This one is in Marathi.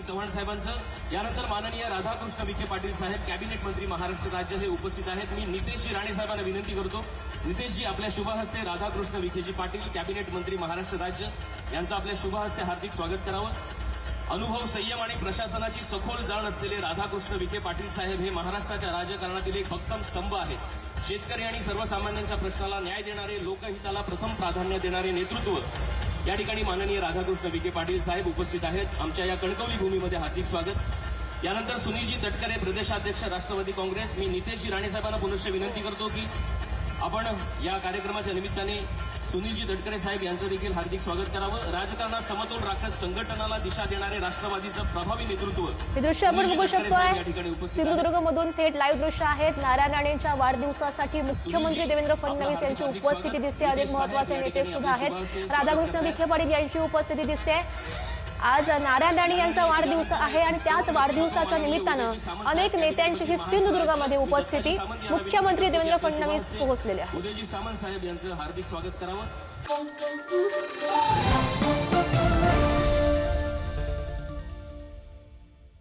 चव्हाण साहेबांचं, यानंतर माननीय राधाकृष्ण विखे पाटील साहेब कॅबिनेट मंत्री महाराष्ट्र राज्य हे उपस्थित आहेत। मी नितेशजी राणे साहेबांना विनंती करतो, नितेशजी आपल्या शुभ हस्ते राधाकृष्ण विखेजी पाटील कॅबिनेट मंत्री महाराष्ट्र राज्य यांचं आपल्या शुभ हस्ते हार्दिक स्वागत करावं। अनुभव, संयम आणि प्रशासनाची सखोल जाण असलेले राधाकृष्ण विखे पाटील साहेब हे महाराष्ट्राच्या राजकारणातील एक भक्कम स्तंभ आहेत। शेतकरी आणि सर्वसामान्यांच्या प्रश्नाला न्याय देणारे, लोकहिताला प्रथम प्राधान्य देणारे नेतृत्व या ठिकाणी माननीय राधाकृष्ण विखे पाटील साहेब उपस्थित आहेत। आमच्या या कणकवली भूमीमध्ये हार्दिक स्वागत। यानंतर सुनीलजी तटकरे प्रदेशाध्यक्ष राष्ट्रवादी काँग्रेस। मी नितेशजी राणे साहेबांना पुनश्च विनंती करतो की आपण या कार्यक्रमाच्या निमित्ताने सुनीलजी तटकरे साहेब यांचं देखील हार्दिक स्वागत करावं। राजकारणात समतोल राखत संघटनाला दिशा देणारे राष्ट्रवादीचं प्रभावी नेतृत्व हे दृश्य आपण बघू शकतोय। सिंधुदुर्गमधून थेट लाईव्ह दृश्य आहेत। नारायण राणेंच्या वाढदिवसासाठी मुख्यमंत्री देवेंद्र फडणवीस यांची उपस्थिती दिसते। अनेक महत्त्वाचे नेते सुद्धा आहेत। राधाकृष्ण विखे पाटील यांची उपस्थिती दिसते। आज नारायण राणे यांचा वाढदिवस आहे आणि त्याच वाढदिवसाच्या निमित्तानं अनेक नेत्यांची ही सिंधुदुर्गामध्ये उपस्थिती, मुख्यमंत्री देवेंद्र फडणवीस पोहोचलेले आहेत। उदयजी सामंत साहेब यांचं हार्दिक स्वागत करावं।